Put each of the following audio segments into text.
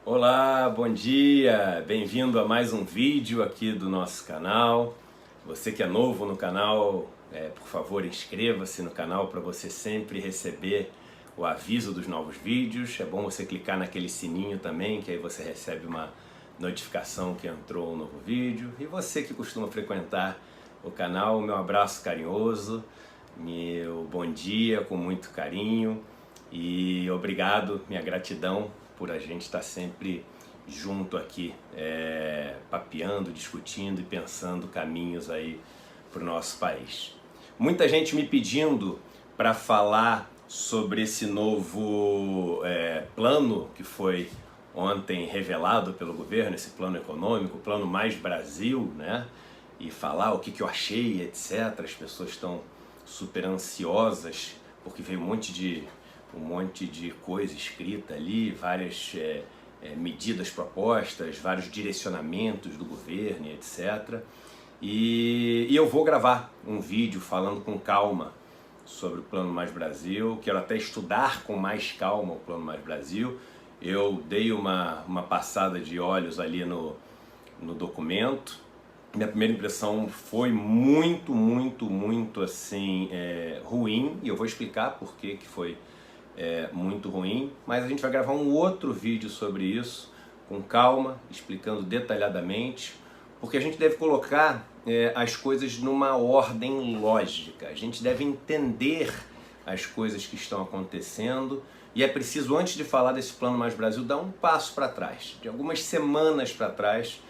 Olá, bom dia! Bem-vindo a mais um vídeo aqui do nosso canal. Você que é novo no canal, por favor, inscreva-se no canal para você sempre receber o aviso dos novos vídeos. É bom você clicar naquele sininho também, que aí você recebe uma notificação que entrou um novo vídeo. E você que costuma frequentar o canal, meu abraço carinhoso, meu bom dia com muito carinho e obrigado, minha gratidão por a gente estar sempre junto aqui, papeando, discutindo e pensando caminhos aí para o nosso país. Muita gente me pedindo para falar sobre esse novo plano que foi ontem revelado pelo governo, esse plano econômico, o Plano Mais Brasil, né? E falar o que eu achei, etc. As pessoas estão super ansiosas porque veio um monte de coisa escrita ali, várias medidas propostas, vários direcionamentos do governo, etc. E eu vou gravar um vídeo falando com calma sobre o Plano Mais Brasil, quero até estudar com mais calma o Plano Mais Brasil. Eu dei uma passada de olhos ali no documento. Minha primeira impressão foi muito assim, ruim, e eu vou explicar por que foi muito ruim, mas a gente vai gravar um outro vídeo sobre isso, com calma, explicando detalhadamente, porque a gente deve colocar as coisas numa ordem lógica, a gente deve entender as coisas que estão acontecendo, e é preciso, antes de falar desse Plano Mais Brasil, dar um passo para trás, de algumas semanas para trás,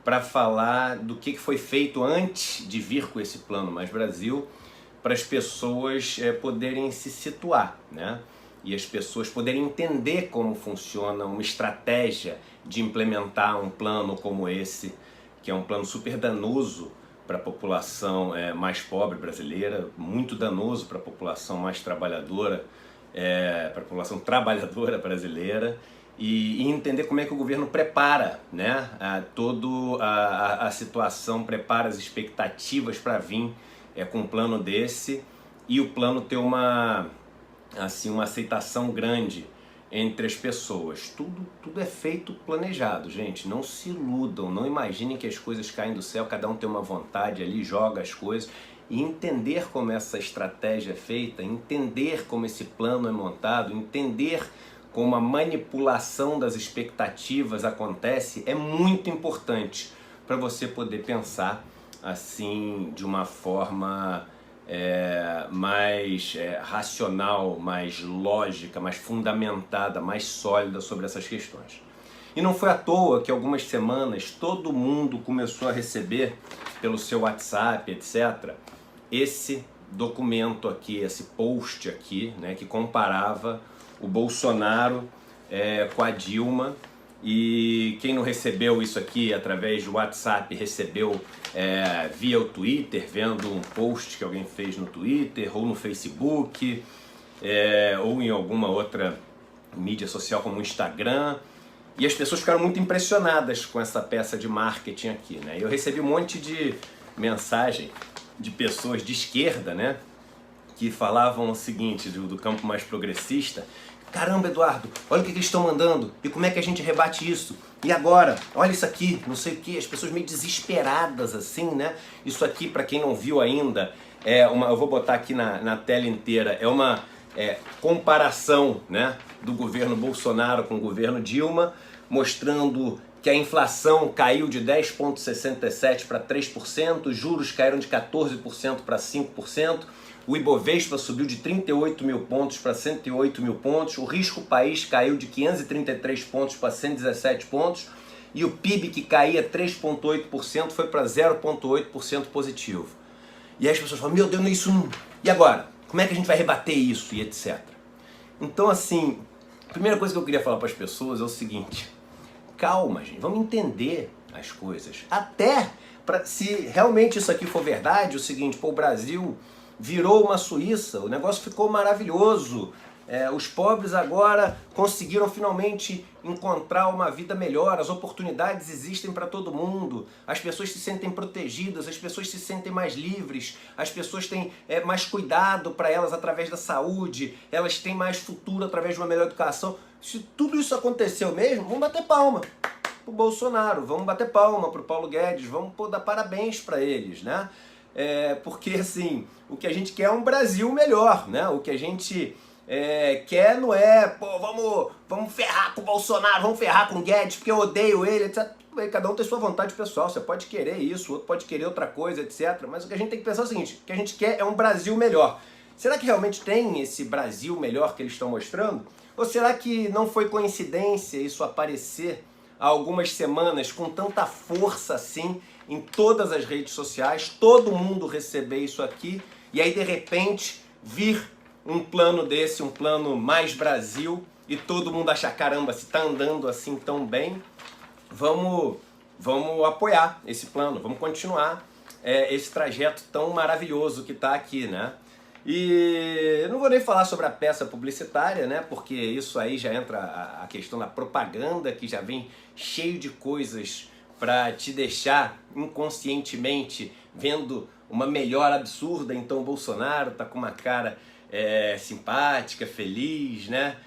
para falar do que foi feito antes de vir com esse Plano Mais Brasil, para as pessoas poderem se situar, né? E as pessoas poderem entender como funciona uma estratégia de implementar um plano como esse, que é um plano super danoso para a população mais pobre brasileira, muito danoso para a população mais trabalhadora, para a população trabalhadora brasileira, e entender como é que o governo prepara, né, toda a situação, prepara as expectativas para vir com um plano desse, e o plano ter uma aceitação grande entre as pessoas. Tudo é feito planejado, gente. Não se iludam, não imaginem que as coisas caem do céu, cada um tem uma vontade ali, joga as coisas. E entender como essa estratégia é feita, entender como esse plano é montado, entender como a manipulação das expectativas acontece, é muito importante para você poder pensar assim de uma forma mais racional, mais lógica, mais fundamentada, mais sólida sobre essas questões. E não foi à toa que algumas semanas todo mundo começou a receber pelo seu WhatsApp, etc., esse documento aqui, esse post aqui, né, que comparava o Bolsonaro com a Dilma. E quem não recebeu isso aqui através do WhatsApp recebeu via o Twitter, vendo um post que alguém fez no Twitter ou no Facebook, ou em alguma outra mídia social como o Instagram. E as pessoas ficaram muito impressionadas com essa peça de marketing aqui, né? Eu recebi um monte de mensagem de pessoas de esquerda, né, que falavam o seguinte, do campo mais progressista: caramba, Eduardo, olha o que eles estão mandando, e como é que a gente rebate isso? E agora? Olha isso aqui, não sei o que, as pessoas meio desesperadas assim, né? Isso aqui, para quem não viu ainda, eu vou botar aqui na tela inteira, é uma comparação, né, do governo Bolsonaro com o governo Dilma, mostrando que a inflação caiu de 10,67% para 3%, os juros caíram de 14% para 5%, o Ibovespa subiu de 38 mil pontos para 108 mil pontos, o risco país caiu de 533 pontos para 117 pontos, e o PIB, que caía 3,8%, foi para 0,8% positivo. E aí as pessoas falam: meu Deus, isso não... E agora? Como é que a gente vai rebater isso? E etc. Então, assim, a primeira coisa que eu queria falar para as pessoas é o seguinte: calma, gente, vamos entender as coisas. Até se realmente isso aqui for verdade, o seguinte, o Brasil virou uma Suíça, o negócio ficou maravilhoso. Os pobres agora conseguiram finalmente encontrar uma vida melhor, as oportunidades existem para todo mundo, as pessoas se sentem protegidas, as pessoas se sentem mais livres, as pessoas têm mais cuidado para elas através da saúde, elas têm mais futuro através de uma melhor educação. Se tudo isso aconteceu mesmo, vamos bater palma pro Bolsonaro, vamos bater palma pro Paulo Guedes, vamos dar parabéns para eles, né? Porque assim, o que a gente quer é um Brasil melhor, né? O que a gente quer não é, pô, vamos ferrar com o Bolsonaro, vamos ferrar com o Guedes, porque eu odeio ele, etc. Cada um tem sua vontade pessoal, você pode querer isso, o outro pode querer outra coisa, etc. Mas o que a gente tem que pensar é o seguinte, o que a gente quer é um Brasil melhor. Será que realmente tem esse Brasil melhor que eles estão mostrando? Ou será que não foi coincidência isso aparecer há algumas semanas com tanta força assim em todas as redes sociais, todo mundo receber isso aqui e aí de repente vir um plano desse, um plano mais Brasil e todo mundo achar, caramba, se tá andando assim tão bem, vamos apoiar esse plano, vamos continuar esse trajeto tão maravilhoso que está aqui, né? E eu não vou nem falar sobre a peça publicitária, né? Porque isso aí já entra a questão da propaganda, que já vem cheio de coisas para te deixar inconscientemente vendo uma melhora absurda. Então o Bolsonaro tá com uma cara simpática, feliz, né?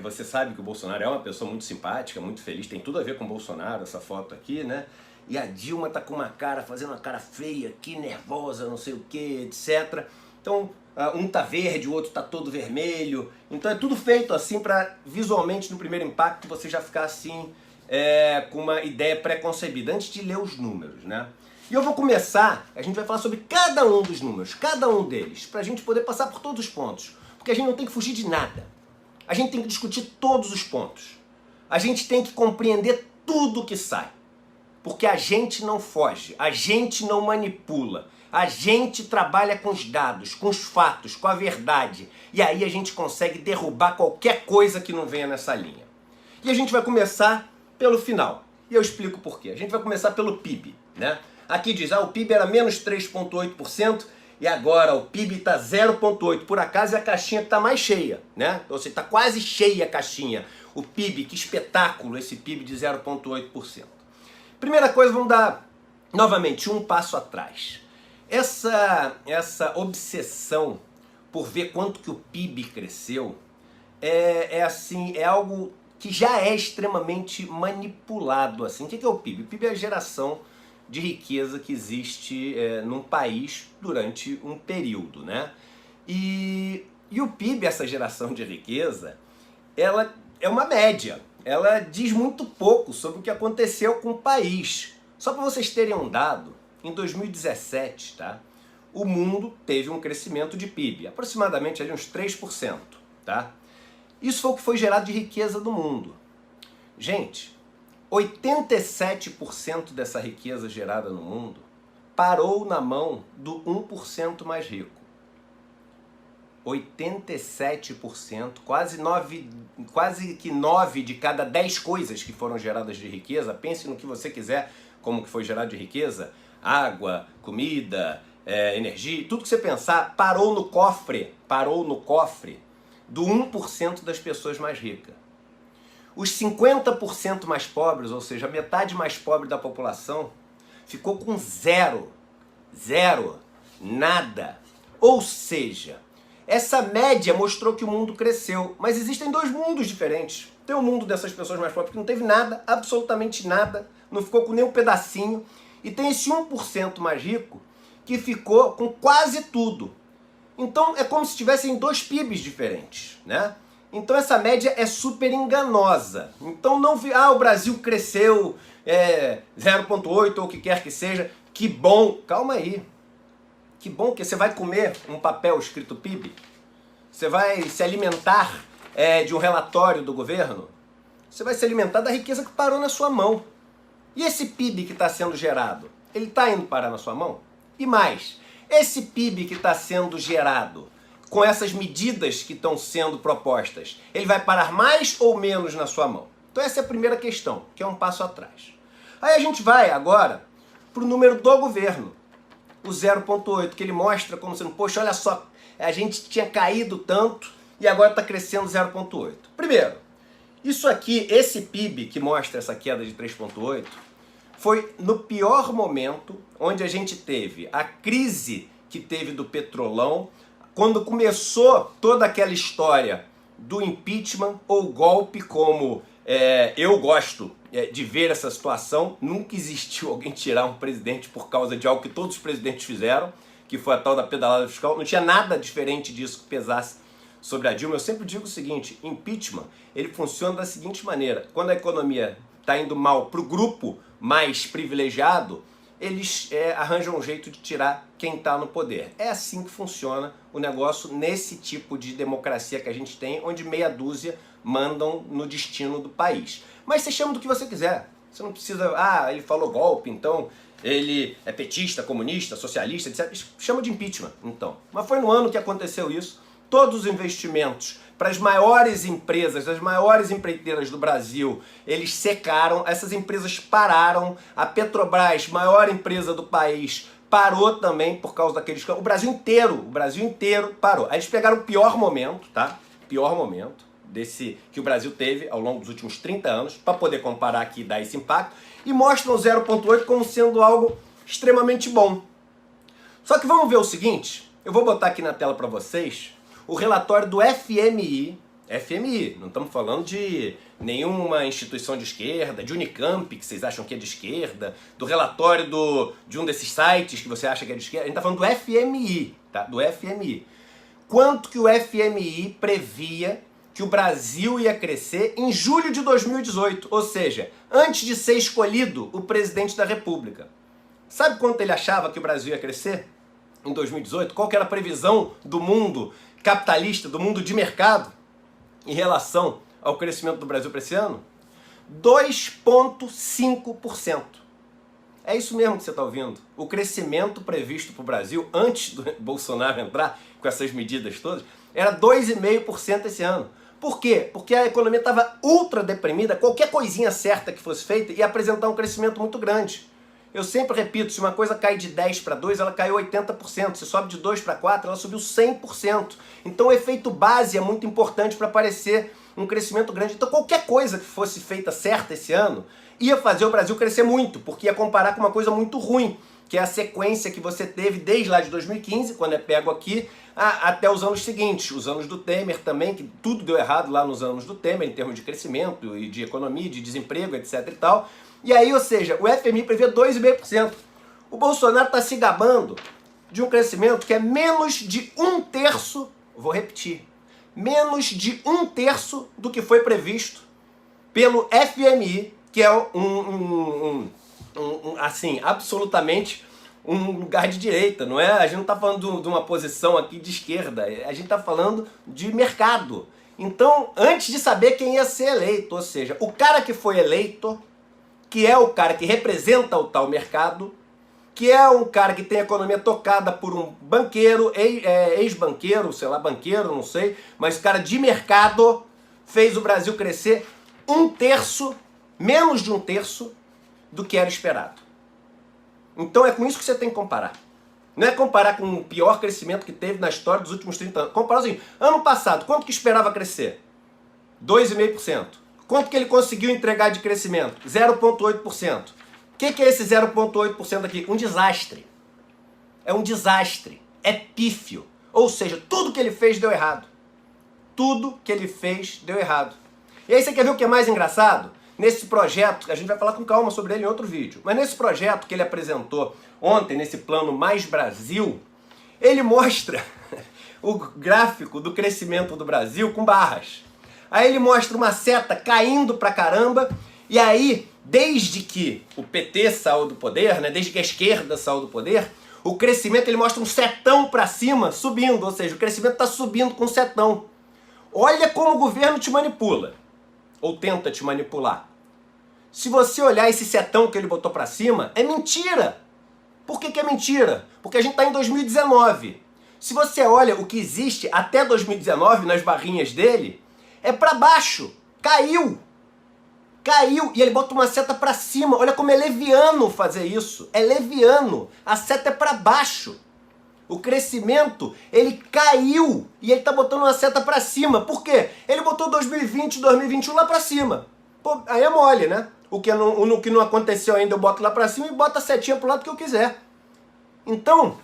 Você sabe que o Bolsonaro é uma pessoa muito simpática, muito feliz, tem tudo a ver com o Bolsonaro, essa foto aqui, né? E a Dilma tá com uma cara, fazendo uma cara feia aqui, nervosa, não sei o que, etc. Então, um tá verde, o outro tá todo vermelho. Então é tudo feito assim para visualmente, no primeiro impacto, você já ficar assim, com uma ideia pré-concebida, antes de ler os números, né? E eu vou começar, a gente vai falar sobre cada um dos números, cada um deles, pra gente poder passar por todos os pontos. Porque a gente não tem que fugir de nada. A gente tem que discutir todos os pontos. A gente tem que compreender tudo que sai. Porque a gente não foge, a gente não manipula. A gente trabalha com os dados, com os fatos, com a verdade. E aí a gente consegue derrubar qualquer coisa que não venha nessa linha. E a gente vai começar pelo final. E eu explico por quê. A gente vai começar pelo PIB, né? Aqui diz, o PIB era menos 3,8% e agora o PIB está 0,8%. Por acaso é a caixinha que está mais cheia, né? Ou seja, está quase cheia a caixinha. O PIB, que espetáculo esse PIB de 0,8%. Primeira coisa, vamos dar novamente um passo atrás. Essa obsessão por ver quanto que o PIB cresceu é algo que já é extremamente manipulado. Assim. O que é o PIB? O PIB é a geração de riqueza que existe num país durante um período, né? E o PIB, essa geração de riqueza, ela é uma média. Ela diz muito pouco sobre o que aconteceu com o país. Só para vocês terem um dado, em 2017, tá? O mundo teve um crescimento de PIB, aproximadamente ali uns 3%, tá? Isso foi o que foi gerado de riqueza no mundo. Gente, 87% dessa riqueza gerada no mundo parou na mão do 1% mais rico. 87%, quase que 9 de cada 10 coisas que foram geradas de riqueza, pense no que você quiser, como que foi gerado de riqueza, água, comida, energia, tudo que você pensar, parou no cofre do 1% das pessoas mais ricas. Os 50% mais pobres, ou seja, a metade mais pobre da população, ficou com zero, nada. Ou seja, essa média mostrou que o mundo cresceu, mas existem dois mundos diferentes. Tem o mundo dessas pessoas mais pobres que não teve nada, absolutamente nada, não ficou com nem um pedacinho, e tem esse 1% mais rico que ficou com quase tudo. Então é como se tivessem dois PIBs diferentes, né? Então essa média é super enganosa. Então não vi, o Brasil cresceu 0,8 ou o que quer que seja, que bom. Calma aí. Que bom que você vai comer um papel escrito PIB? Você vai se alimentar de um relatório do governo? Você vai se alimentar da riqueza que parou na sua mão. E esse PIB que está sendo gerado, ele está indo parar na sua mão? E mais, esse PIB que está sendo gerado com essas medidas que estão sendo propostas, ele vai parar mais ou menos na sua mão? Então essa é a primeira questão, que é um passo atrás. Aí a gente vai agora para o número do governo, o 0,8, que ele mostra como sendo, poxa, olha só, a gente tinha caído tanto e agora está crescendo 0,8. Primeiro, isso aqui, esse PIB que mostra essa queda de 3,8, foi no pior momento onde a gente teve a crise que teve do petrolão, quando começou toda aquela história do impeachment ou golpe, como eu gosto de ver essa situação. Nunca existiu alguém tirar um presidente por causa de algo que todos os presidentes fizeram, que foi a tal da pedalada fiscal. Não tinha nada diferente disso que pesasse sobre a Dilma. Eu sempre digo o seguinte: impeachment, ele funciona da seguinte maneira: quando a economia está indo mal para o grupo mais privilegiado, eles arranjam um jeito de tirar quem está no poder. É assim que funciona o negócio nesse tipo de democracia que a gente tem, onde meia dúzia mandam no destino do país. Mas você chama do que você quiser. Você não precisa, ele falou golpe, então ele é petista, comunista, socialista, etc. Chama de impeachment, então. Mas foi no ano que aconteceu isso. Todos os investimentos para as maiores empresas, as maiores empreiteiras do Brasil, eles secaram, essas empresas pararam. A Petrobras, maior empresa do país, parou também por causa daqueles... O Brasil inteiro parou. Aí eles pegaram o pior momento, tá? Pior momento desse que o Brasil teve ao longo dos últimos 30 anos, para poder comparar aqui e dar esse impacto, e mostram o 0,8 como sendo algo extremamente bom. Só que vamos ver o seguinte, eu vou botar aqui na tela para vocês o relatório do FMI, não estamos falando de nenhuma instituição de esquerda, de Unicamp, que vocês acham que é de esquerda, do relatório de um desses sites que você acha que é de esquerda, a gente está falando do FMI, tá? Do FMI. Quanto que o FMI previa que o Brasil ia crescer em julho de 2018, ou seja, antes de ser escolhido o presidente da República. Sabe quanto ele achava que o Brasil ia crescer em 2018? Qual que era a previsão do mundo capitalista, do mundo de mercado, em relação ao crescimento do Brasil para esse ano? 2,5%. É isso mesmo que você está ouvindo. O crescimento previsto para o Brasil, antes do Bolsonaro entrar com essas medidas todas, era 2,5% esse ano. Por quê? Porque a economia estava ultra deprimida, qualquer coisinha certa que fosse feita ia apresentar um crescimento muito grande. Eu sempre repito, se uma coisa cai de 10 para 2, ela caiu 80%. Se sobe de 2 para 4, ela subiu 100%. Então o efeito base é muito importante para aparecer um crescimento grande. Então qualquer coisa que fosse feita certa esse ano ia fazer o Brasil crescer muito, porque ia comparar com uma coisa muito ruim, que é a sequência que você teve desde lá de 2015, quando é pego aqui, até os anos seguintes, os anos do Temer também, que tudo deu errado lá nos anos do Temer, em termos de crescimento e de economia, de desemprego, etc e tal. E aí, ou seja, o FMI prevê 2,5%. O Bolsonaro está se gabando de um crescimento que é menos de 1/3, vou repetir, menos de 1/3 do que foi previsto pelo FMI, que é assim, absolutamente um lugar de direita, não é? A gente não está falando de uma posição aqui de esquerda, a gente está falando de mercado. Então, antes de saber quem ia ser eleito, ou seja, o cara que foi eleito, que é o cara que representa o tal mercado, que é um cara que tem a economia tocada por um banqueiro, ex-banqueiro, sei lá, banqueiro, não sei, mas cara de mercado, fez o Brasil crescer 1/3, menos de 1/3 do que era esperado. Então é com isso que você tem que comparar. Não é comparar com o pior crescimento que teve na história dos últimos 30 anos. Comparar assim, ano passado, quanto que esperava crescer? 2,5%. Quanto que ele conseguiu entregar de crescimento? 0,8%. O que é esse 0,8% aqui? Um desastre. É um desastre. É pífio. Ou seja, tudo que ele fez deu errado. Tudo que ele fez deu errado. E aí você quer ver o que é mais engraçado? Nesse projeto, a gente vai falar com calma sobre ele em outro vídeo, mas nesse projeto que ele apresentou ontem, nesse plano Mais Brasil, ele mostra o gráfico do crescimento do Brasil com barras. Aí ele mostra uma seta caindo pra caramba, e aí, desde que o PT saiu do poder, né, desde que a esquerda saiu do poder, o crescimento ele mostra um setão pra cima, subindo, ou seja, o crescimento está subindo com setão. Olha como o governo te manipula, ou tenta te manipular. Se você olhar esse setão que ele botou pra cima, é mentira. Por que é mentira? Porque a gente está em 2019. Se você olha o que existe até 2019 nas barrinhas dele, é para baixo. Caiu. Caiu. E ele bota uma seta para cima. Olha como é leviano fazer isso. É leviano. A seta é para baixo. O crescimento, ele caiu. E ele tá botando uma seta para cima. Por quê? Ele botou 2020, 2021 lá para cima. Pô, aí é mole, né? O que não aconteceu ainda eu boto lá para cima e boto a setinha pro lado que eu quiser. Então,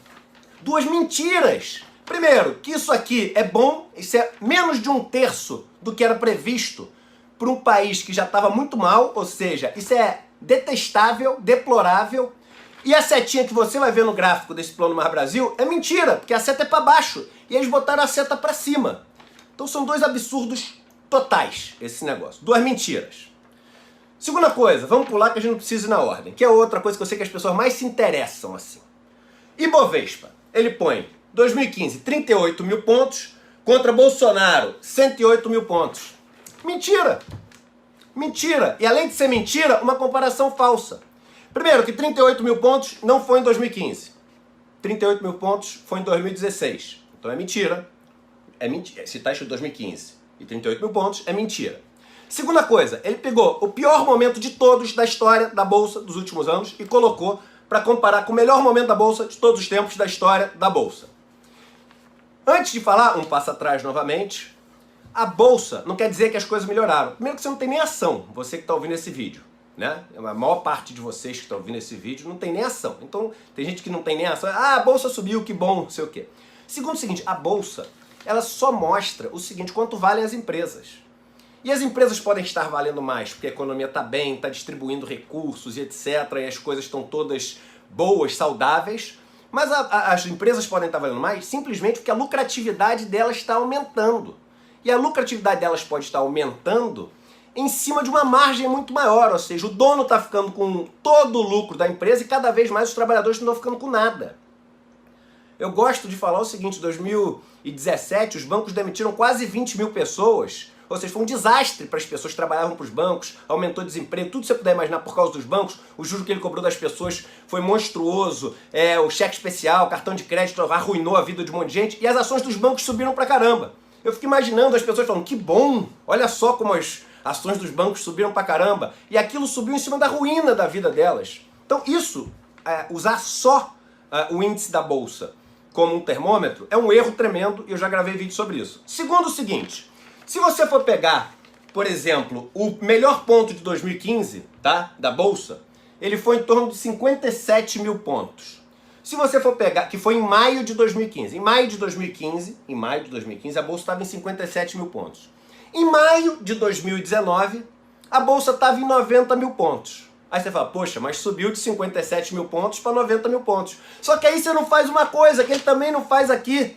duas mentiras. Primeiro, que isso aqui é bom, isso é menos de 1/3 do que era previsto para um país que já estava muito mal, ou seja, isso é detestável, deplorável. E a setinha que você vai ver no gráfico desse Plano Mar Brasil é mentira, porque a seta é para baixo e eles botaram a seta para cima. Então são dois absurdos totais esse negócio, duas mentiras. Segunda coisa, vamos pular que a gente não precisa ir na ordem, que é outra coisa que eu sei que as pessoas mais se interessam assim. Ibovespa, ele põe 2015, 38 mil pontos, contra Bolsonaro, 108 mil pontos. Mentira! Mentira! E além de ser mentira, uma comparação falsa. Primeiro, que 38 mil pontos não foi em 2015. 38 mil pontos foi em 2016. Então é mentira. É mentira. Se está escrito 2015 e 38 mil pontos, é mentira. Segunda coisa, ele pegou o pior momento de todos da história da Bolsa dos últimos anos e colocou para comparar com o melhor momento da Bolsa de todos os tempos da história da Bolsa. Antes de falar, um passo atrás novamente, a Bolsa não quer dizer que as coisas melhoraram. Primeiro que você não tem nem ação, você que está ouvindo esse vídeo. Né? A maior parte de vocês que estão ouvindo esse vídeo não tem nem ação. Então, tem gente que não tem nem ação. Ah, a Bolsa subiu, que bom, não sei o quê. Segundo o seguinte, a Bolsa, ela só mostra o seguinte, quanto valem as empresas. E as empresas podem estar valendo mais, porque a economia está bem, está distribuindo recursos e etc. E as coisas estão todas boas, saudáveis. Mas as empresas podem estar valendo mais simplesmente porque a lucratividade delas está aumentando. E a lucratividade delas pode estar aumentando em cima de uma margem muito maior, ou seja, o dono está ficando com todo o lucro da empresa e cada vez mais os trabalhadores não estão ficando com nada. Eu gosto de falar o seguinte, em 2017 os bancos demitiram quase 20 mil pessoas, ou seja, foi um desastre para as pessoas que trabalhavam para os bancos, aumentou o desemprego, tudo que você puder imaginar por causa dos bancos, o juro que ele cobrou das pessoas foi monstruoso, o cheque especial, cartão de crédito arruinou a vida de um monte de gente e as ações dos bancos subiram pra caramba. Eu fico imaginando as pessoas falando, que bom, olha só como as ações dos bancos subiram pra caramba, e aquilo subiu em cima da ruína da vida delas. Então isso, usar só o índice da Bolsa como um termômetro, é um erro tremendo, e eu já gravei vídeo sobre isso. Segundo o seguinte, se você for pegar, por exemplo, o melhor ponto de 2015, tá, da Bolsa, ele foi em torno de 57 mil pontos. Se você for pegar, que foi em maio de 2015, em maio de 2015, a Bolsa estava em 57 mil pontos. Em maio de 2019, a Bolsa estava em 90 mil pontos. Aí você fala, poxa, mas subiu de 57 mil pontos para 90 mil pontos. Só que aí você não faz uma coisa que ele também não faz aqui.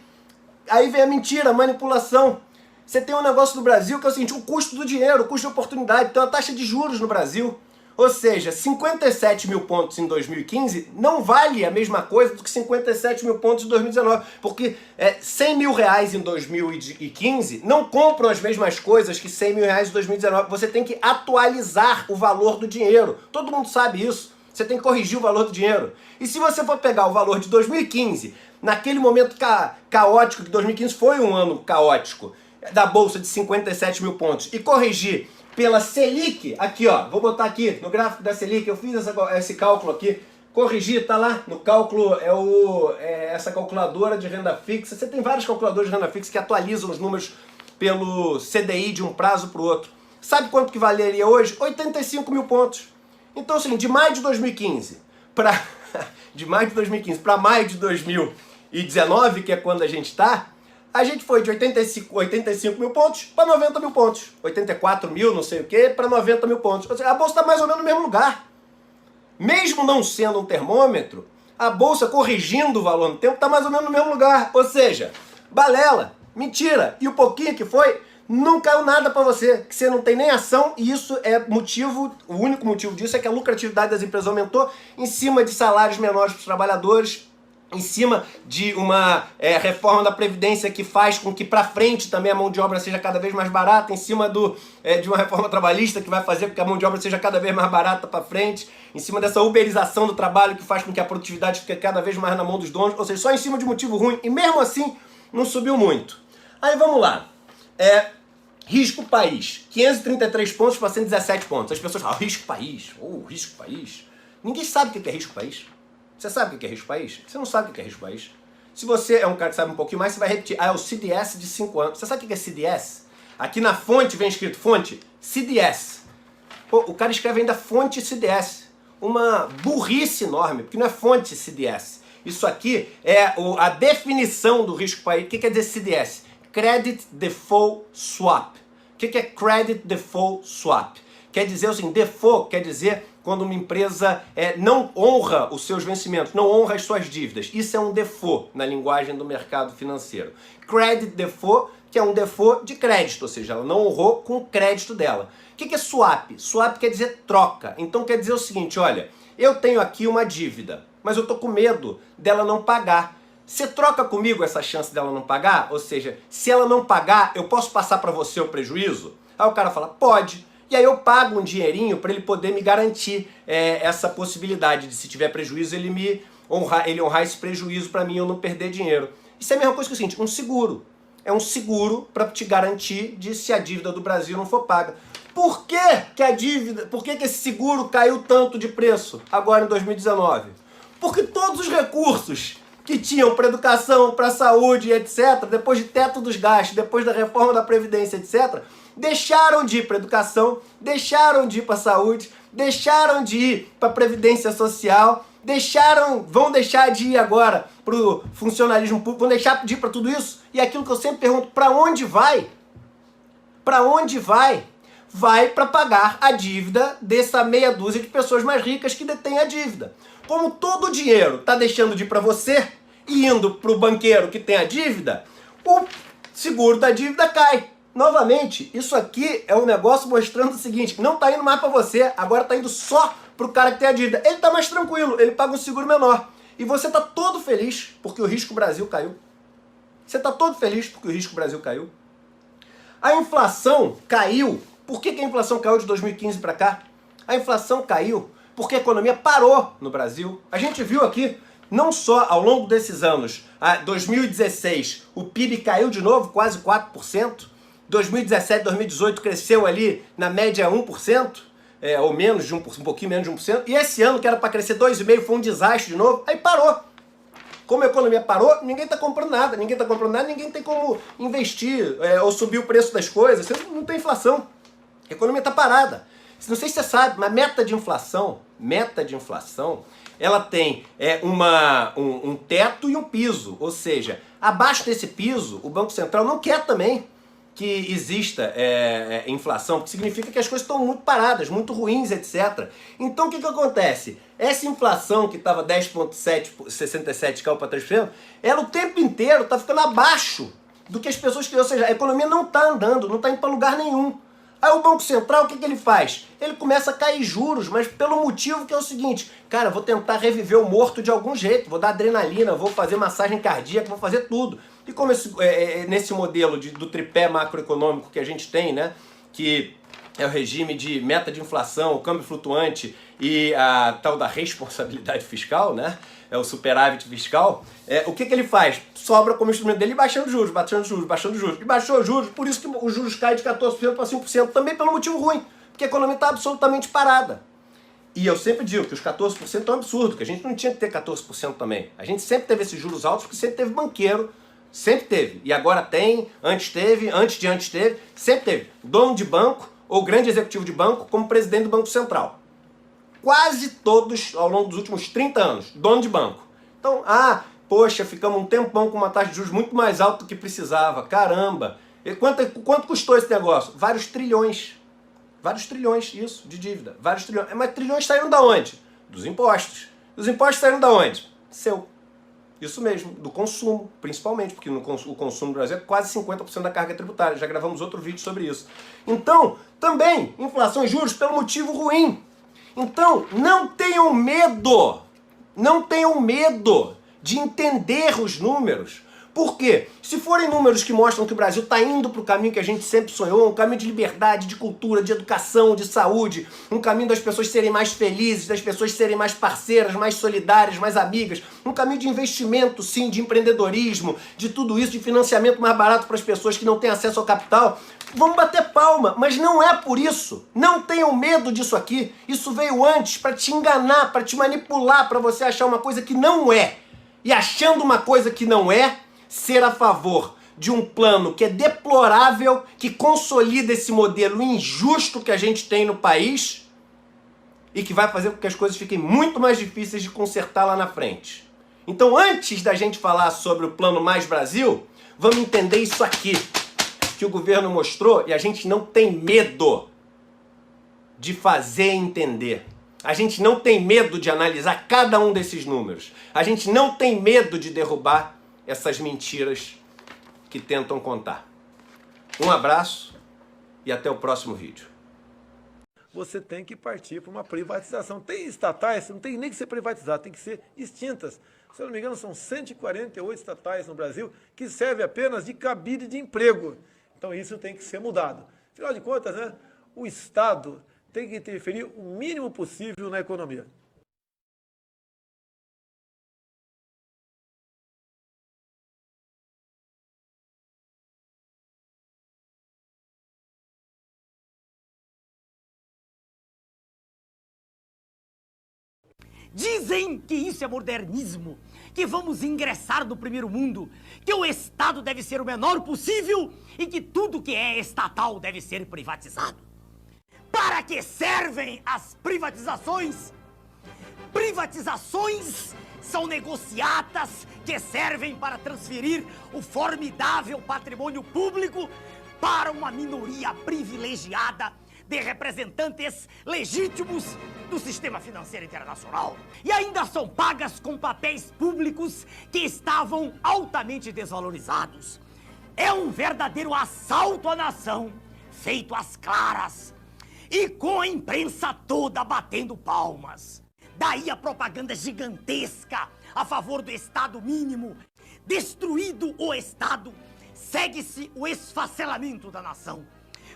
Aí vem a mentira, a manipulação. Você tem um negócio no Brasil que é o seguinte, o custo do dinheiro, o custo de oportunidade, tem uma taxa de juros no Brasil. Ou seja, 57 mil pontos em 2015 não vale a mesma coisa do que 57 mil pontos em 2019. Porque 100 mil reais em 2015 não compram as mesmas coisas que 100 mil reais em 2019. Você tem que atualizar o valor do dinheiro. Todo mundo sabe isso. Você tem que corrigir o valor do dinheiro. E se você for pegar o valor de 2015, naquele momento caótico, que 2015 foi um ano caótico, da Bolsa de 57 mil pontos, e corrigir pela Selic, aqui ó, vou botar aqui no gráfico da Selic, eu fiz esse cálculo aqui, corrigir, tá lá no cálculo, essa calculadora de renda fixa, você tem vários calculadores de renda fixa que atualizam os números pelo CDI de um prazo para o outro. Sabe quanto que valeria hoje? 85 mil pontos. Então assim, de maio de 2015 para maio de 2019, que é quando a gente está, a gente foi de 85 mil pontos para 90 mil pontos. 84 mil, não sei o que, para 90 mil pontos. Ou seja, a Bolsa está mais ou menos no mesmo lugar. Mesmo não sendo um termômetro, a Bolsa corrigindo o valor no tempo está mais ou menos no mesmo lugar. Ou seja, balela, mentira. E o pouquinho que foi, não caiu nada para você. Que você não tem nem ação e isso é motivo, o único motivo disso é que a lucratividade das empresas aumentou em cima de salários menores para os trabalhadores, em cima de uma reforma da Previdência que faz com que para frente também a mão de obra seja cada vez mais barata, em cima de uma reforma trabalhista que vai fazer com que a mão de obra seja cada vez mais barata para frente, em cima dessa uberização do trabalho que faz com que a produtividade fique cada vez mais na mão dos donos, ou seja, só em cima de motivo ruim, e mesmo assim não subiu muito. Aí vamos lá, risco país, 533 pontos para 117 pontos. As pessoas falam, risco país, risco país. Ninguém sabe o que é risco país. Você sabe o que é risco país? Você não sabe o que é risco país. Se você é um cara que sabe um pouquinho mais, você vai repetir. É o CDS de 5 anos. Você sabe o que é CDS? Aqui na fonte vem escrito fonte CDS. Pô, o cara escreve ainda fonte CDS. Uma burrice enorme, porque não é fonte CDS. Isso aqui é a definição do risco país. O que quer dizer CDS? Credit Default Swap. O que é Credit Default Swap? Quer dizer assim, default quer dizer quando uma empresa não honra os seus vencimentos, não honra as suas dívidas. Isso é um default na linguagem do mercado financeiro. Credit Default, que é um default de crédito, ou seja, ela não honrou com o crédito dela. O que é swap? Swap quer dizer troca. Então quer dizer o seguinte, olha, eu tenho aqui uma dívida, mas eu estou com medo dela não pagar. Você troca comigo essa chance dela não pagar? Ou seja, se ela não pagar, eu posso passar para você o prejuízo? Aí o cara fala, pode. E aí eu pago um dinheirinho para ele poder me garantir essa possibilidade de, se tiver prejuízo, ele honrar esse prejuízo para mim, eu não perder dinheiro. Isso é a mesma coisa que o seguinte, um seguro. É um seguro para te garantir de se a dívida do Brasil não for paga. Por que esse seguro caiu tanto de preço agora em 2019? Porque todos os recursos que tinham para educação, para saúde, etc., depois de teto dos gastos, depois da reforma da Previdência, etc., deixaram de ir para educação, deixaram de ir para saúde, deixaram de ir para Previdência Social, vão deixar de ir agora para o funcionalismo público, vão deixar de ir para tudo isso. E aquilo que eu sempre pergunto, para onde vai? Para onde vai? Vai para pagar a dívida dessa meia dúzia de pessoas mais ricas que detêm a dívida. Como todo o dinheiro está deixando de ir para você e indo para o banqueiro que tem a dívida, o seguro da dívida cai. Novamente, isso aqui é um negócio mostrando o seguinte, não está indo mais para você, agora está indo só para o cara que tem a dívida. Ele está mais tranquilo, ele paga um seguro menor. E você está todo feliz porque o risco Brasil caiu. Você está todo feliz porque o risco Brasil caiu. A inflação caiu. Por que a inflação caiu de 2015 para cá? A inflação caiu porque a economia parou no Brasil. A gente viu aqui, não só ao longo desses anos, 2016 o PIB caiu de novo, quase 4%, 2017, 2018 cresceu ali na média 1%, ou menos de 1%, um pouquinho menos de 1%, e esse ano que era para crescer 2,5% foi um desastre de novo, aí parou. Como a economia parou, ninguém está comprando nada, ninguém tem como investir ou subir o preço das coisas, você não tem inflação, a economia está parada. Não sei se você sabe, mas meta de inflação, ela tem um teto e um piso, ou seja, abaixo desse piso, o Banco Central não quer também que exista inflação, porque significa que as coisas estão muito paradas, muito ruins, etc. Então o que acontece? Essa inflação que estava 10,67 caiu para 3%, ela o tempo inteiro está ficando abaixo do que as pessoas queriam, ou seja, a economia não está andando, não está indo para lugar nenhum. Aí o Banco Central, o que ele faz? Ele começa a cair juros, mas pelo motivo que é o seguinte, cara, vou tentar reviver o morto de algum jeito, vou dar adrenalina, vou fazer massagem cardíaca, vou fazer tudo. E como nesse modelo do tripé macroeconômico que a gente tem, né, que é o regime de meta de inflação, o câmbio flutuante e a tal da responsabilidade fiscal, né, é o superávit fiscal, o que ele faz? Sobra como instrumento dele baixando juros, e baixou juros, por isso que os juros caem de 14% para 5%, também pelo motivo ruim, porque a economia está absolutamente parada. E eu sempre digo que os 14% é um absurdo, que a gente não tinha que ter 14% também. A gente sempre teve esses juros altos porque sempre teve banqueiro, sempre teve. E agora tem, antes teve, sempre teve. Dono de banco ou grande executivo de banco como presidente do Banco Central. Quase todos ao longo dos últimos 30 anos, dono de banco. Então, poxa, ficamos um tempão com uma taxa de juros muito mais alta do que precisava. Caramba! E quanto custou esse negócio? Vários trilhões. Vários trilhões, isso, de dívida. Vários trilhões. Mas trilhões saíram da onde? Dos impostos. Os impostos saíram da onde? Seu. Isso mesmo, do consumo, principalmente, porque o consumo no Brasil é quase 50% da carga tributária. Já gravamos outro vídeo sobre isso. Então, também, inflação e juros pelo motivo ruim. Então, não tenham medo de entender os números. Por quê? Se forem números que mostram que o Brasil está indo para o caminho que a gente sempre sonhou, um caminho de liberdade, de cultura, de educação, de saúde, um caminho das pessoas serem mais felizes, das pessoas serem mais parceiras, mais solidárias, mais amigas, um caminho de investimento, sim, de empreendedorismo, de tudo isso, de financiamento mais barato para as pessoas que não têm acesso ao capital, vamos bater palma, mas não é por isso. Não tenham medo disso aqui. Isso veio antes para te enganar, para te manipular, para você achar uma coisa que não é. E achando uma coisa que não é, ser a favor de um plano que é deplorável, que consolida esse modelo injusto que a gente tem no país e que vai fazer com que as coisas fiquem muito mais difíceis de consertar lá na frente. Então, antes da gente falar sobre o Plano Mais Brasil, vamos entender isso aqui que o governo mostrou, e a gente não tem medo de fazer entender. A gente não tem medo de analisar cada um desses números. A gente não tem medo de derrubar essas mentiras que tentam contar. Um abraço e até o próximo vídeo. Você tem que partir para uma privatização. Tem estatais, não tem nem que ser privatizado, tem que ser extintas. Se eu não me engano, são 148 estatais no Brasil que servem apenas de cabide de emprego. Então isso tem que ser mudado. Afinal de contas, né, o Estado tem que interferir o mínimo possível na economia. Dizem que isso é modernismo, que vamos ingressar no primeiro mundo, que o Estado deve ser o menor possível e que tudo que é estatal deve ser privatizado. Para que servem as privatizações? Privatizações são negociatas que servem para transferir o formidável patrimônio público para uma minoria privilegiada de representantes legítimos do sistema financeiro internacional. E ainda são pagas com papéis públicos que estavam altamente desvalorizados. É um verdadeiro assalto à nação, feito às claras, e com a imprensa toda batendo palmas. Daí a propaganda gigantesca a favor do Estado mínimo. Destruído o Estado, segue-se o esfacelamento da nação,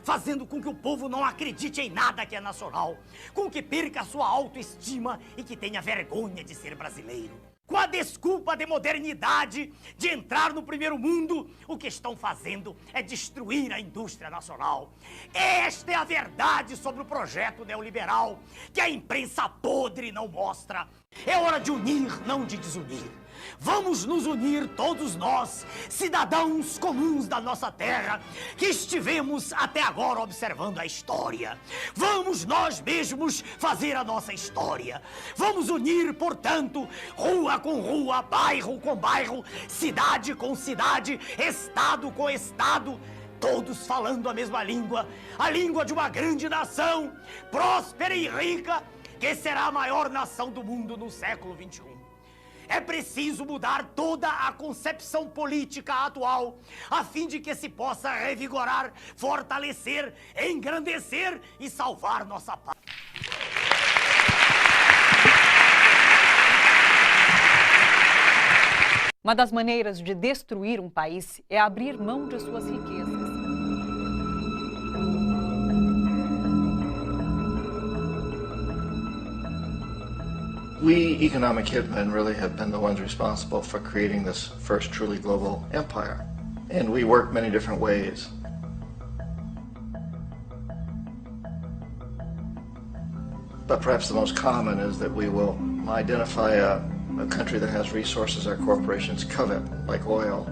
fazendo com que o povo não acredite em nada que é nacional, com que perca sua autoestima e que tenha vergonha de ser brasileiro. Com a desculpa de modernidade, de entrar no primeiro mundo, o que estão fazendo é destruir a indústria nacional. Esta é a verdade sobre o projeto neoliberal, que a imprensa podre não mostra. É hora de unir, não de desunir. Vamos nos unir todos nós, cidadãos comuns da nossa terra, que estivemos até agora observando a história. Vamos nós mesmos fazer a nossa história. Vamos unir, portanto, rua com rua, bairro com bairro, cidade com cidade, estado com estado, todos falando a mesma língua, a língua de uma grande nação, próspera e rica, que será a maior nação do mundo no século XXI. É preciso mudar toda a concepção política atual, a fim de que se possa revigorar, fortalecer, engrandecer e salvar nossa paz. Uma das maneiras de destruir um país é abrir mão de suas riquezas. We economic hitmen really have been the ones responsible for creating this first truly global empire. And we work many different ways. But perhaps the most common is that we will identify a country that has resources our corporations covet, like oil,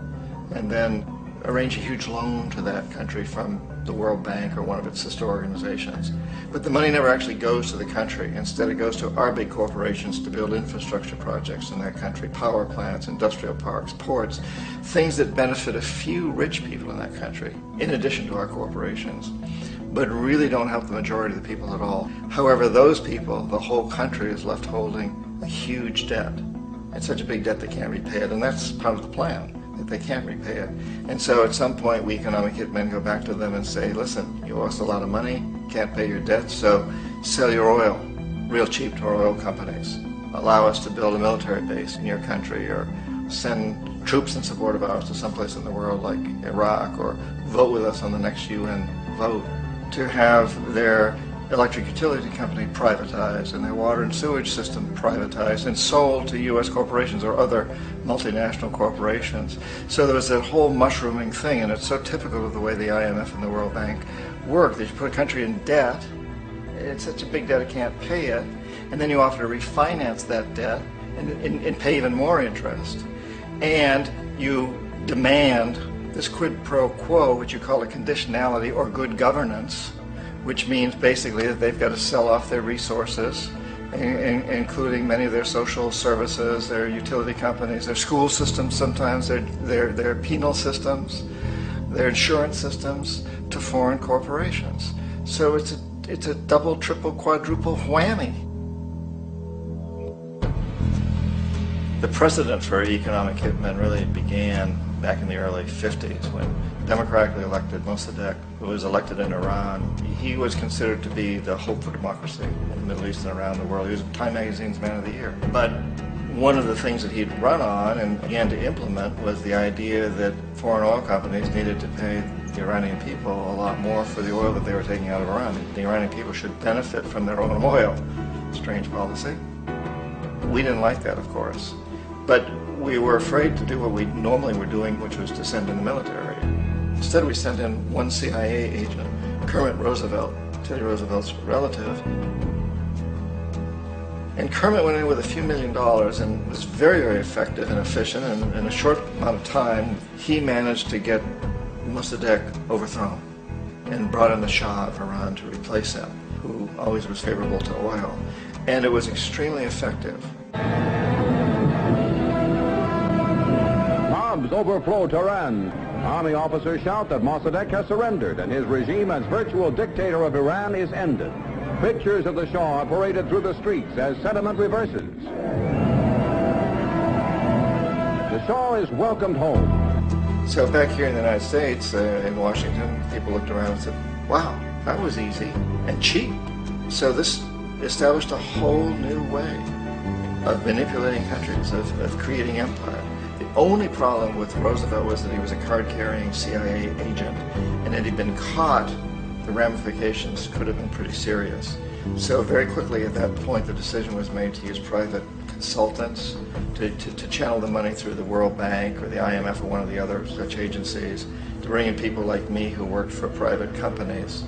and then arrange a huge loan to that country from the World Bank or one of its sister organizations. But the money never actually goes to the country. Instead, it goes to our big corporations to build infrastructure projects in that country, power plants, industrial parks, ports, things that benefit a few rich people in that country, in addition to our corporations, but really don't help the majority of the people at all. However, those people, the whole country is left holding a huge debt. It's such a big debt they can't repay it, and that's part of the plan. That they can't repay it. And so at some point we economic hitmen go back to them and say, listen, you owe us a lot of money, can't pay your debt, so sell your oil real cheap to our oil companies. Allow us to build a military base in your country, or send troops in support of ours to someplace in the world like Iraq, or vote with us on the next UN vote. To have their electric utility company privatized and their water and sewage system privatized and sold to U.S. corporations or other multinational corporations. So there was that whole mushrooming thing, and it's so typical of the way the IMF and the World Bank work, that you put a country in debt, it's such a big debt it can't pay it, and then you offer to refinance that debt and pay even more interest. And you demand this quid pro quo, which you call a conditionality or good governance, which means basically that they've got to sell off their resources including many of their social services, their utility companies, their school systems sometimes, their penal systems, their insurance systems, to foreign corporations. So it's a double, triple, quadruple whammy. The precedent for economic hitmen really began back in the early 50s when democratically elected Mossadegh, who was elected in Iran, he was considered to be the hope for democracy in the Middle East and around the world. He was Time Magazine's Man of the Year. But one of the things that he'd run on and began to implement was the idea that foreign oil companies needed to pay the Iranian people a lot more for the oil that they were taking out of Iran. The Iranian people should benefit from their own oil. Strange policy. We didn't like that, of course. But we were afraid to do what we normally were doing, which was to send in the military. Instead, we sent in one CIA agent, Kermit Roosevelt, Teddy Roosevelt's relative. And Kermit went in with a few $1 million and was very, very effective and efficient. And in a short amount of time, he managed to get Mossadegh overthrown and brought in the Shah of Iran to replace him, who always was favorable to oil. And it was extremely effective. Bombs overflow Tehran. Army officers shout that Mossadegh has surrendered and his regime as virtual dictator of Iran is ended. Pictures of the Shah are paraded through the streets as sentiment reverses. The Shah is welcomed home. So back here in the United States, in Washington, people looked around and said, wow, that was easy and cheap. So this established a whole new way of manipulating countries, of creating empire. The only problem with Roosevelt was that he was a card-carrying CIA agent, and had he been caught, the ramifications could have been pretty serious. So very quickly at that point, the decision was made to use private consultants to channel the money through the World Bank or the IMF or one of the other such agencies, to bring in people like me who worked for private companies,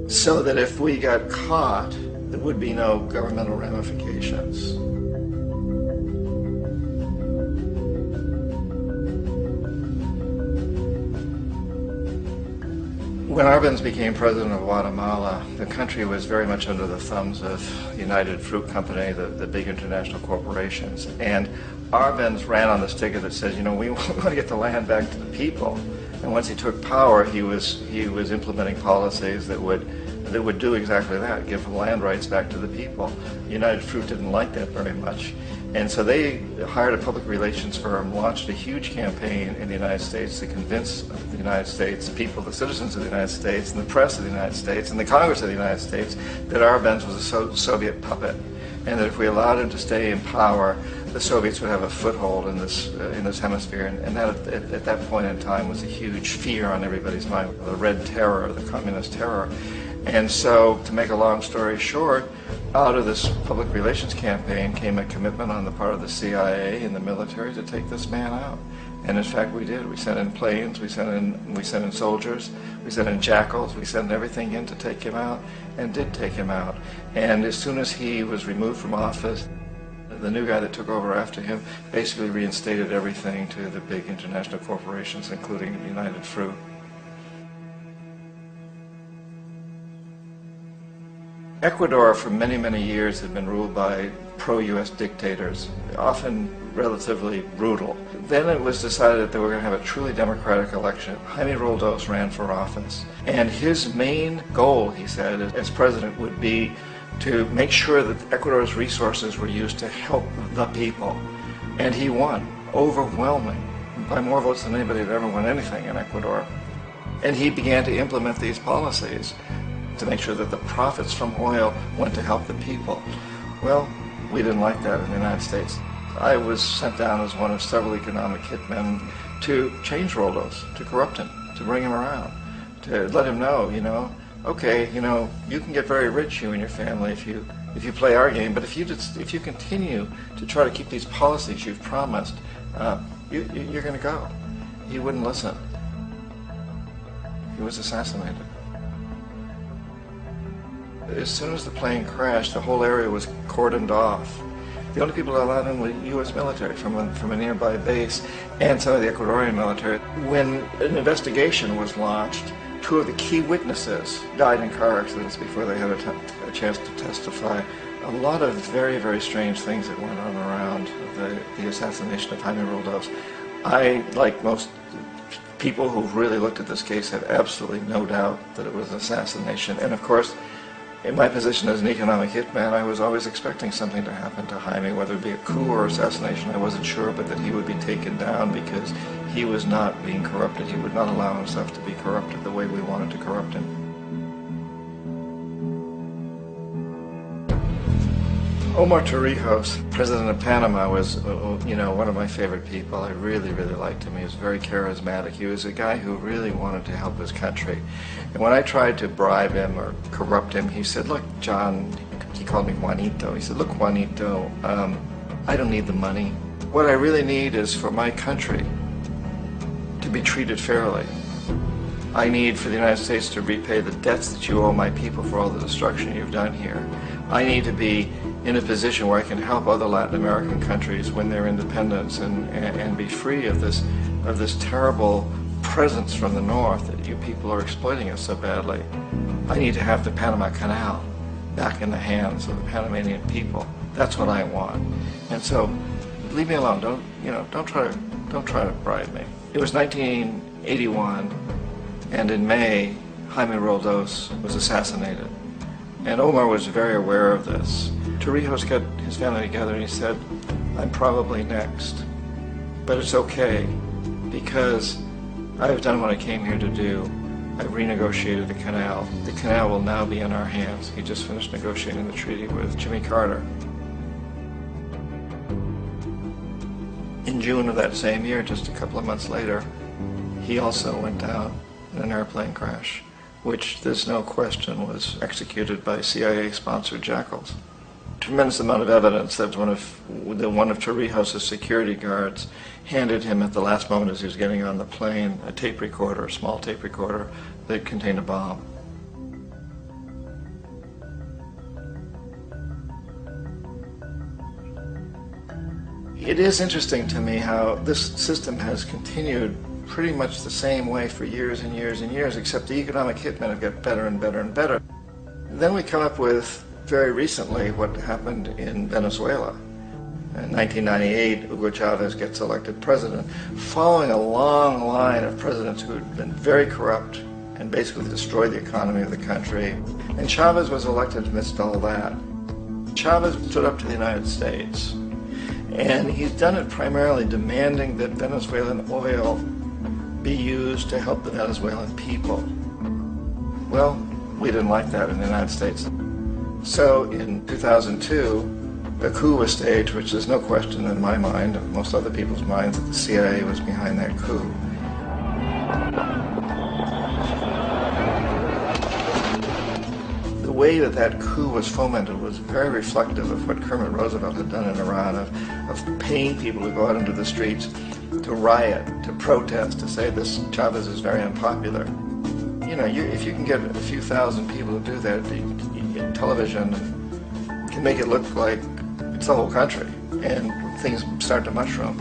so that if we got caught, there would be no governmental ramifications. When Arbenz became president of Guatemala, the country was very much under the thumbs of United Fruit Company, the big international corporations. And Arbenz ran on this ticket that says, you know, we want to get the land back to the people. And once he took power, he was implementing policies that would do exactly that, give land rights back to the people. United Fruit didn't like that very much. And so they hired a public relations firm, launched a huge campaign in the United States to convince the United States people, the citizens of the United States, and the press of the United States, and the Congress of the United States, that Arbenz was a Soviet puppet, and that if we allowed him to stay in power, the Soviets would have a foothold in this hemisphere. And that, at that point in time, was a huge fear on everybody's mind, the Red Terror, the Communist Terror. And so, to make a long story short, out of this public relations campaign came a commitment on the part of the CIA and the military to take this man out. And in fact, we did. We sent in planes, we sent in soldiers, we sent in jackals, we sent everything in to take him out, and did take him out. And as soon as he was removed from office, the new guy that took over after him basically reinstated everything to the big international corporations, including United Fruit. Ecuador for many, many years had been ruled by pro-US dictators, often relatively brutal. Then it was decided that they were going to have a truly democratic election. Jaime Roldos ran for office, and his main goal, he said, as president would be to make sure that Ecuador's resources were used to help the people. And he won, overwhelming, by more votes than anybody had ever won anything in Ecuador. And he began to implement these policies to make sure that the profits from oil went to help the people. Well, we didn't like that in the United States. I was sent down as one of several economic hitmen to change Roldos, to corrupt him, to bring him around, to let him know, you know, okay, you know, you can get very rich, you and your family, if you play our game, but if you continue to try to keep these policies you've promised, you're going to go. He wouldn't listen. He was assassinated. As soon as the plane crashed, the whole area was cordoned off. The only people allowed in were U.S. military from a nearby base and some of the Ecuadorian military. When an investigation was launched, two of the key witnesses died in car accidents before they had a chance to testify, a lot of very, very strange things that went on around the assassination of Jaime Roldos. I, like most people who've really looked at this case, have absolutely no doubt that it was an assassination. And of course, in my position as an economic hitman, I was always expecting something to happen to Jaime, whether it be a coup or assassination, I wasn't sure, but that he would be taken down because he was not being corrupted. He would not allow himself to be corrupted the way we wanted to corrupt him. Omar Torrijos, president of Panama, was, one of my favorite people. I really, really liked him. He was very charismatic. He was a guy who really wanted to help his country. And when I tried to bribe him or corrupt him, he said, look, John, he called me Juanito. He said, look, Juanito, I don't need the money. What I really need is for my country to be treated fairly. I need for the United States to repay the debts that you owe my people for all the destruction you've done here. I need to be in a position where I can help other Latin American countries win their independence and be free of this terrible presence from the north that you people are exploiting us so badly. I need to have the Panama Canal back in the hands of the Panamanian people. That's what I want. And so, leave me alone. Don't try to bribe me. It was 1981, and in May, Jaime Roldos was assassinated. And Omar was very aware of this. Torrijos got his family together and he said, I'm probably next, but it's okay because I've done what I came here to do. I've renegotiated the canal. The canal will now be in our hands. He just finished negotiating the treaty with Jimmy Carter. In June of that same year, just a couple of months later, he also went down in an airplane crash, which there's no question was executed by CIA-sponsored jackals. Tremendous amount of evidence that one of Torrijos' security guards handed him at the last moment as he was getting on the plane a tape recorder, a small tape recorder that contained a bomb. It is interesting to me how this system has continued pretty much the same way for years and years and years, except the economic hitmen have got better and better and better. Then we come up with, very recently, what happened in Venezuela. In 1998, Hugo Chavez gets elected president, following a long line of presidents who had been very corrupt and basically destroyed the economy of the country. And Chavez was elected amidst all that. Chavez stood up to the United States, and he's done it primarily demanding that Venezuelan oil be used to help the Venezuelan people. Well, we didn't like that in the United States. So in 2002, a coup was staged, which there's no question in my mind, and most other people's minds, that the CIA was behind that coup. The way that coup was fomented was very reflective of what Kermit Roosevelt had done in Iran, of paying people to go out into the streets to riot, to protest, to say this Chavez is very unpopular. If you can get a few thousand people to do that, television can make it look like it's the whole country, and things start to mushroom.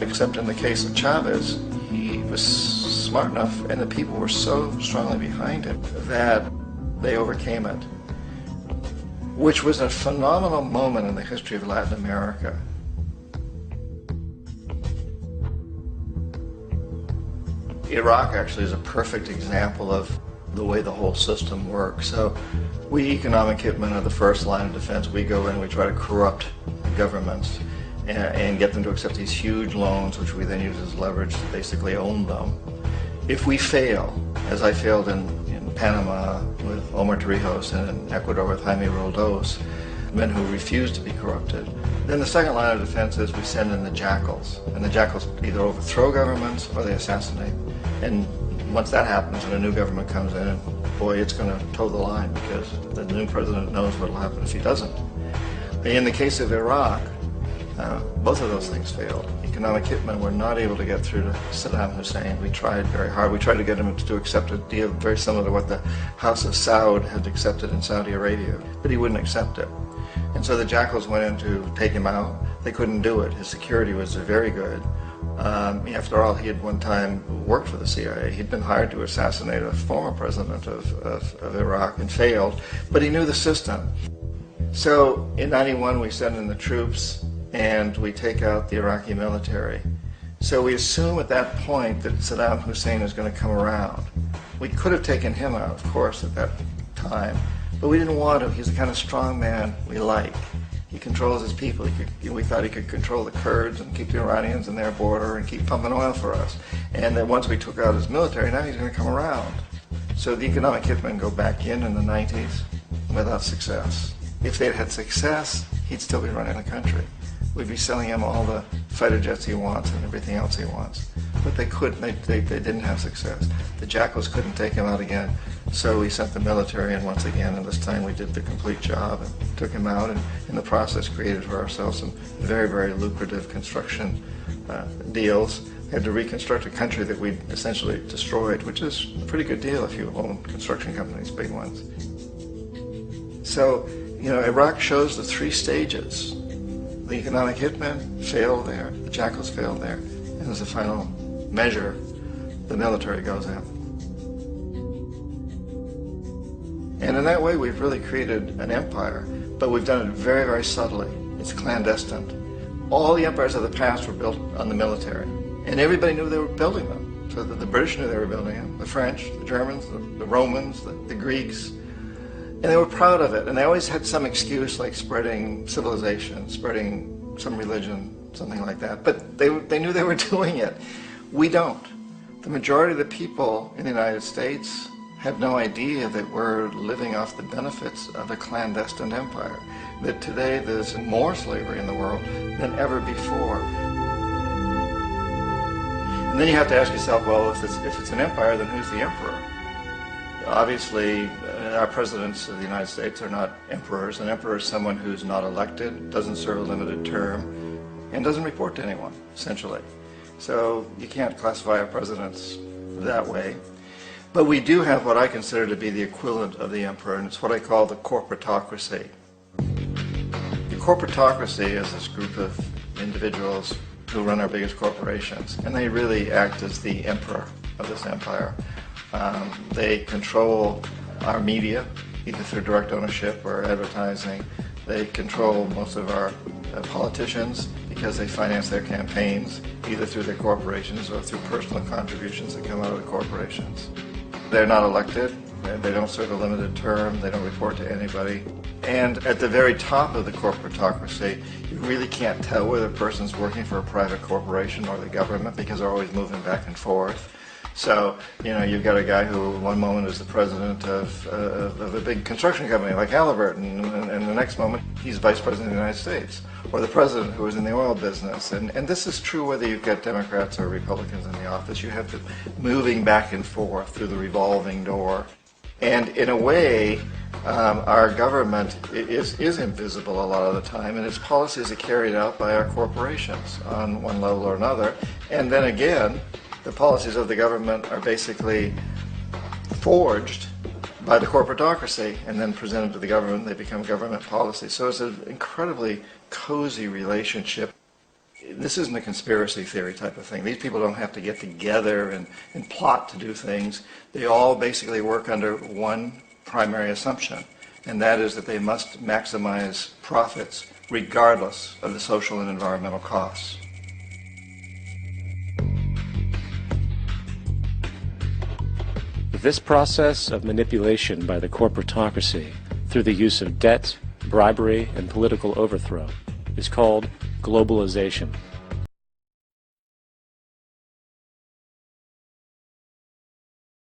Except in the case of Chavez, he was smart enough, and the people were so strongly behind him that they overcame it, which was a phenomenal moment in the history of Latin America. Iraq actually is a perfect example of the way the whole system works. So we economic hitmen are the first line of defense. We go in, we try to corrupt governments and get them to accept these huge loans, which we then use as leverage to basically own them. If we fail, as I failed in Panama with Omar Torrijos and in Ecuador with Jaime Roldos, men who refuse to be corrupted, then the second line of defense is we send in the jackals. And the jackals either overthrow governments or they assassinate. And once that happens and a new government comes in, boy, it's going to toe the line because the new president knows what will happen if he doesn't. In the case of Iraq, both of those things failed. Economic hitmen were not able to get through to Saddam Hussein. We tried very hard. We tried to get him to accept a deal very similar to what the House of Saud had accepted in Saudi Arabia, but he wouldn't accept it. And so the jackals went in to take him out. They couldn't do it. His security was very good. After all, he had one time worked for the CIA. He'd been hired to assassinate a former president of Iraq and failed, but he knew the system. So in 91 we send in the troops and we take out the Iraqi military. So we assume at that point that Saddam Hussein is going to come around. We could have taken him out, of course, at that time, but we didn't want him. He's the kind of strong man we like. He controls his people. We thought he could control the Kurds and keep the Iranians in their border and keep pumping oil for us. And that once we took out his military, now he's going to come around. So the economic hitmen go back in the 90s without success. If they'd had success, he'd still be running the country. We'd be selling him all the fighter jets he wants and everything else he wants. But they couldn't. They didn't have success. The Jackals couldn't take him out again. So we sent the military in once again, and this time we did the complete job and took him out, and in the process created for ourselves some very, very lucrative construction deals. We had to reconstruct a country that we'd essentially destroyed, which is a pretty good deal if you own construction companies, big ones. So, you know, Iraq shows the three stages. The economic hitmen failed there, the Jackals failed there, and as a final measure, the military goes in. And in that way, we've really created an empire, but we've done it very, very subtly. It's clandestine. All the empires of the past were built on the military, and everybody knew they were building them. So the British knew they were building them, the French, the Germans, the Romans, the Greeks, and they were proud of it. And they always had some excuse, like spreading civilization, spreading some religion, something like that. But they knew they were doing it. We don't. The majority of the people in the United States have no idea that we're living off the benefits of a clandestine empire, that today there's more slavery in the world than ever before. And then you have to ask yourself, well, if it's an empire, then who's the emperor? Obviously, our presidents of the United States are not emperors. An emperor is someone who's not elected, doesn't serve a limited term, and doesn't report to anyone, essentially. So you can't classify our presidents that way. But we do have what I consider to be the equivalent of the emperor, and it's what I call the corporatocracy. The corporatocracy is this group of individuals who run our biggest corporations, and they really act as the emperor of this empire. They control our media, either through direct ownership or advertising. They control most of our politicians because they finance their campaigns, either through their corporations or through personal contributions that come out of the corporations. They're not elected, they don't serve a limited term, they don't report to anybody. And at the very top of the corporatocracy, you really can't tell whether a person's working for a private corporation or the government because they're always moving back and forth. So, you know, you've got a guy who one moment is the president of a big construction company like Halliburton, and the next moment he's vice president of the United States, or the president who is in the oil business. And this is true whether you've got Democrats or Republicans in the office. You have to moving back and forth through the revolving door. And in a way, our government is invisible a lot of the time, and its policies are carried out by our corporations on one level or another. And then again, the policies of the government are basically forged by the corporatocracy and then presented to the government. They become government policy. So it's an incredibly cozy relationship. This isn't a conspiracy theory type of thing. These people don't have to get together and plot to do things. They all basically work under one primary assumption, and that is that they must maximize profits regardless of the social and environmental costs. This process of manipulation by the corporatocracy through the use of debt, bribery, and political overthrow is called globalization.